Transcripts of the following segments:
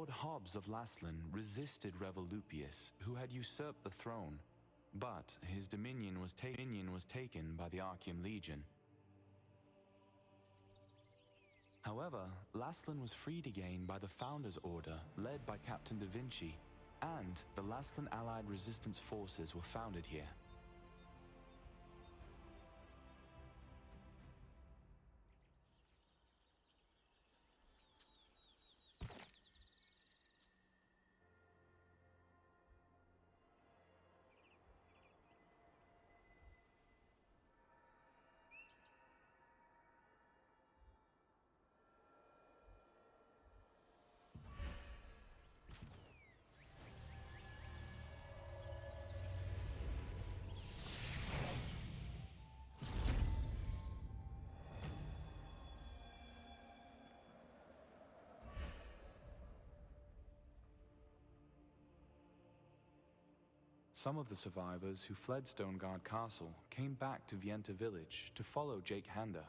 Lord Hobbs of Laslan resisted Revolupius, who had usurped the throne, but his dominion was taken by the Archean Legion. However, Laslan was freed again by the Founders' Order, led by Captain Da Vinci, and the Laslan Allied Resistance Forces were founded here. Some of the survivors who fled Stoneguard Castle came back to Vienta village to follow Jake Handa.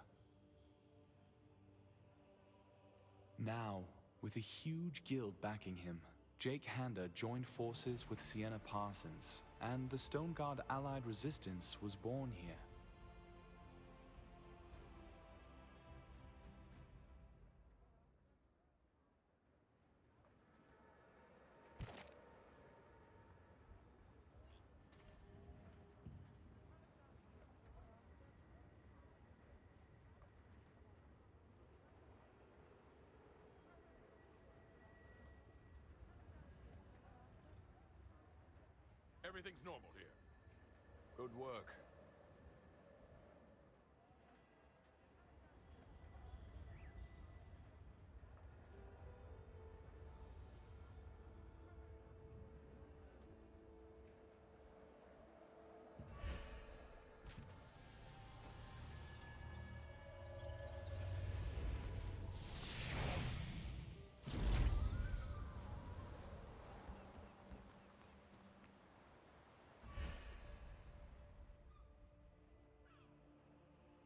Now, with a huge guild backing him, Jake Handa joined forces with Sienna Parsons, and the Stoneguard Allied Resistance was born here. Everything's normal here. Good work.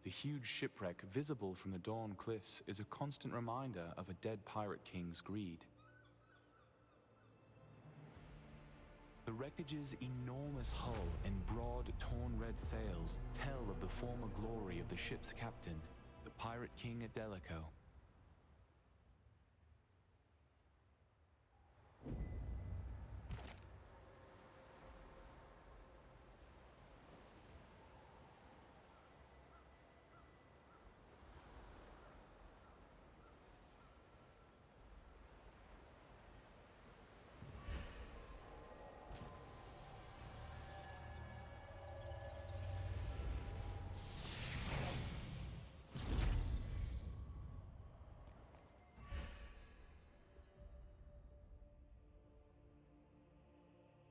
The huge shipwreck visible from the Dawn Cliffs is a constant reminder of a dead pirate king's greed. The wreckage's enormous hull and broad, torn red sails tell of the former glory of the ship's captain, the pirate king Adelico.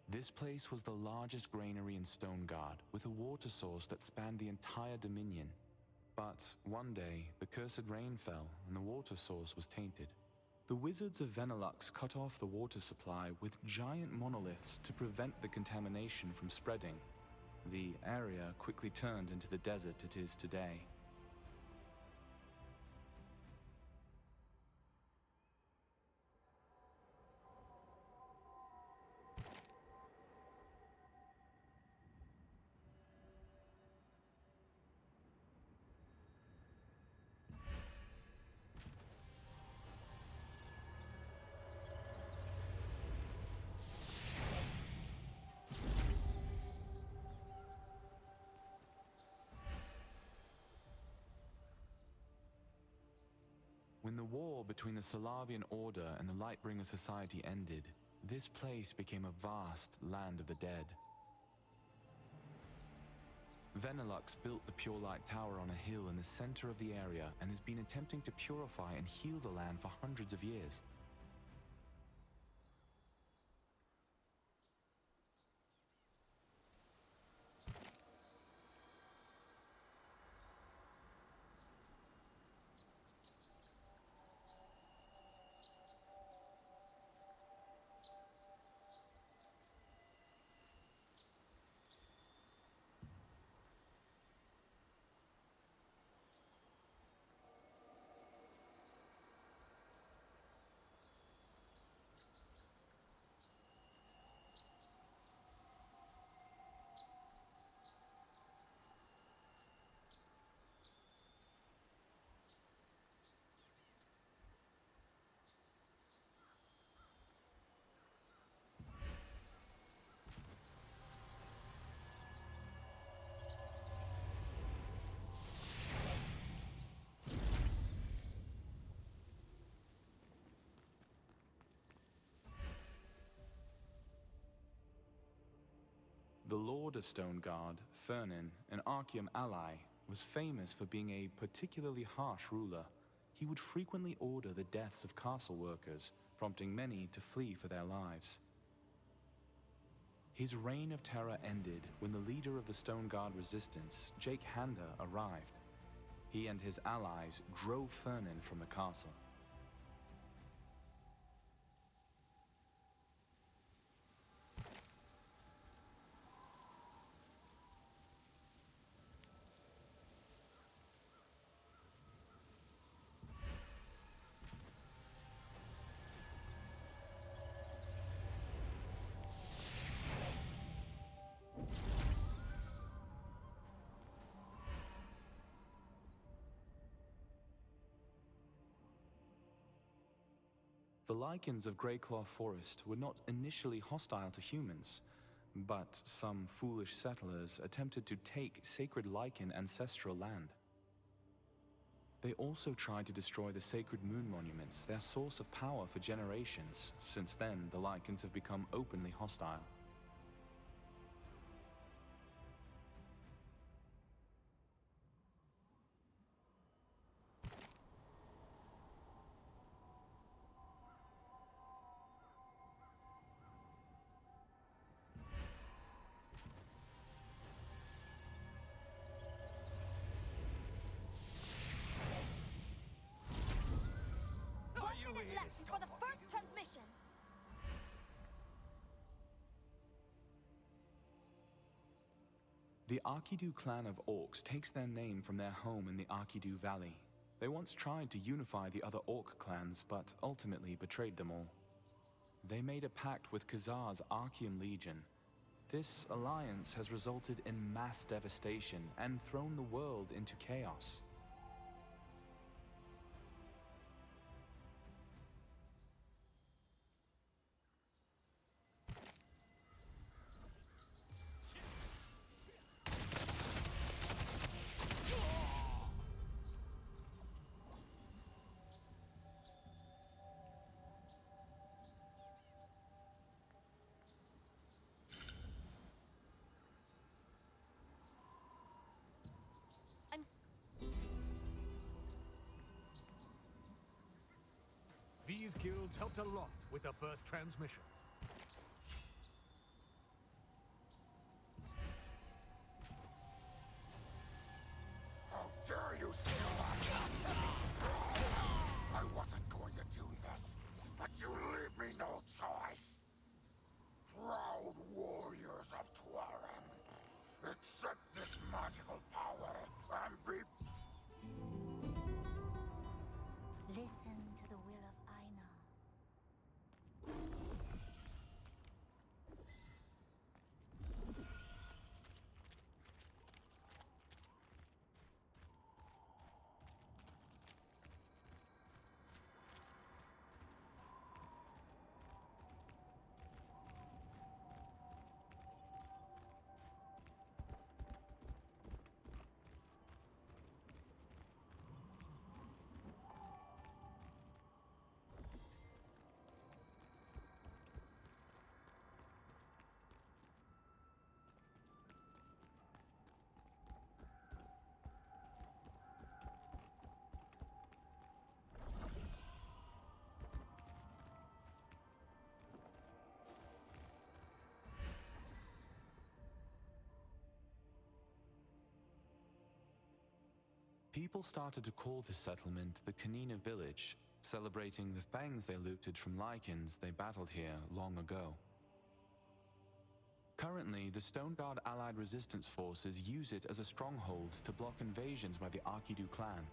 This place was the largest granary in Stoneguard, with a water source that spanned the entire Dominion. But one day, the cursed rain fell and the water source was tainted. The wizards of Venelux cut off the water supply with giant monoliths to prevent the contamination from spreading. The area quickly turned into the desert it is today. When the war between the Salavian Order and the Lightbringer Society ended, this place became a vast land of the dead. Venelux built the Pure Light Tower on a hill in the center of the area and has been attempting to purify and heal the land for hundreds of years. The Lord of Stoneguard, Fernin, an Archeum ally, was famous for being a particularly harsh ruler. He would frequently order the deaths of castle workers, prompting many to flee for their lives. His reign of terror ended when the leader of the Stoneguard resistance, Jake Hander, arrived. He and his allies drove Fernin from the castle. The lichens of Greyclaw Forest were not initially hostile to humans, but some foolish settlers attempted to take sacred lichen ancestral land. They also tried to destroy the sacred moon monuments, their source of power for generations. Since then, the lichens have become openly hostile. Left before the first transmission. The Arkidu clan of orcs takes their name from their home in the Arkidu Valley. They once tried to unify the other orc clans, but ultimately betrayed them all. They made a pact with Khazar's Archean Legion. This alliance has resulted in mass devastation and thrown the world into chaos. These guilds helped a lot with the first transmission. How dare you steal that? I wasn't going to do this, but you leave me no choice. Proud warriors of Tuaran, accept this magical power and be... Listen to the will of Aina. People started to call this settlement the Kanina Village, celebrating the fangs they looted from lichens they battled here long ago. Currently, the Stoneguard allied resistance forces use it as a stronghold to block invasions by the Arkidu clan.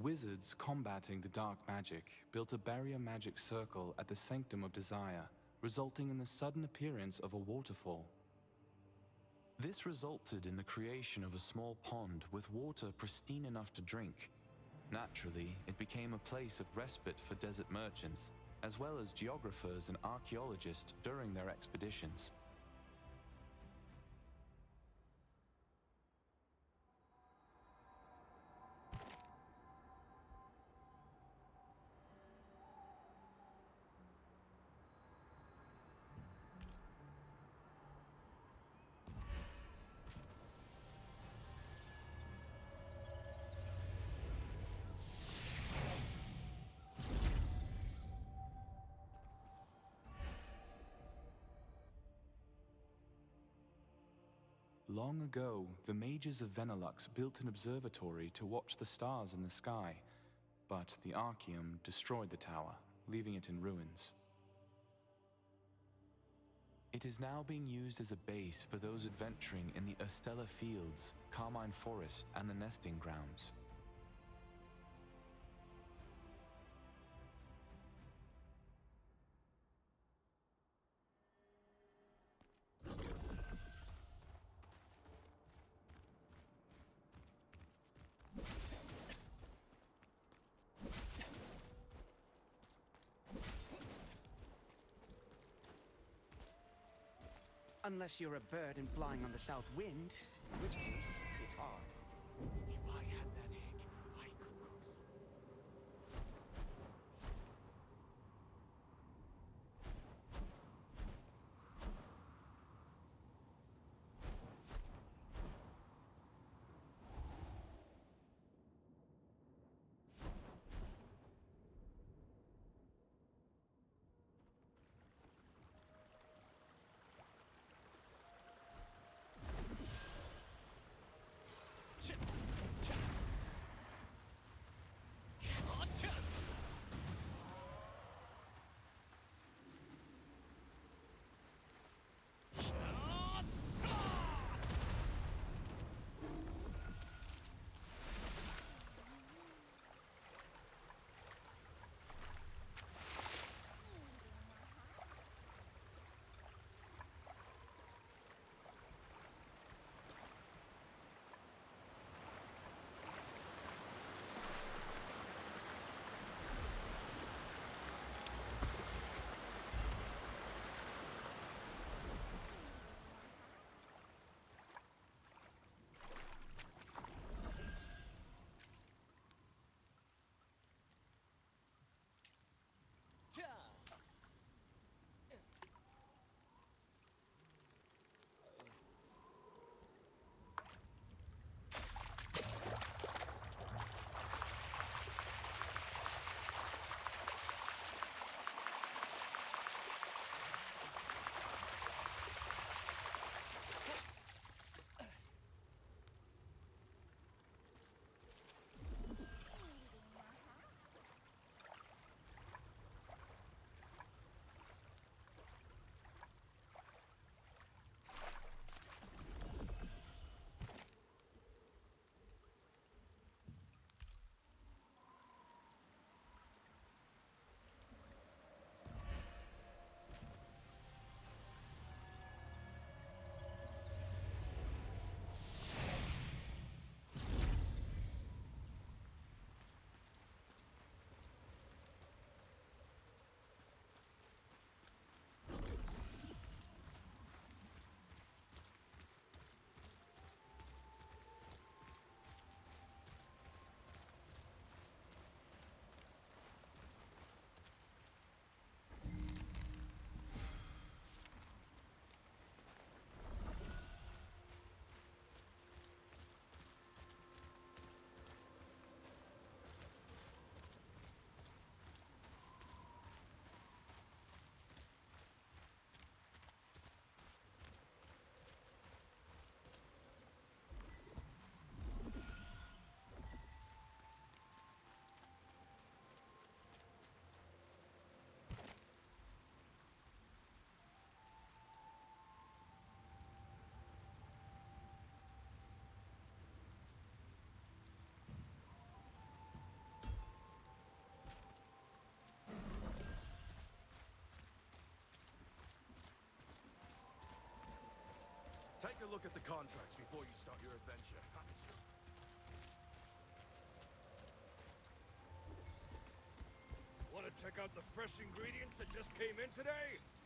Wizards combating the dark magic built a barrier magic circle at the Sanctum of Desire, resulting in the sudden appearance of a waterfall. This resulted in the creation of a small pond with water pristine enough to drink. Naturally, it became a place of respite for desert merchants, as well as geographers and archaeologists during their expeditions. Long ago, the mages of Venelux built an observatory to watch the stars in the sky, but the Archaeum destroyed the tower, leaving it in ruins. It is now being used as a base for those adventuring in the Estella Fields, Carmine Forest, and the nesting grounds. Unless you're a bird and flying on the south wind, in which case, it's hard. If I had that egg, I could cook some. Take a look at the contracts before you start your adventure. Want to check out the fresh ingredients that just came in today?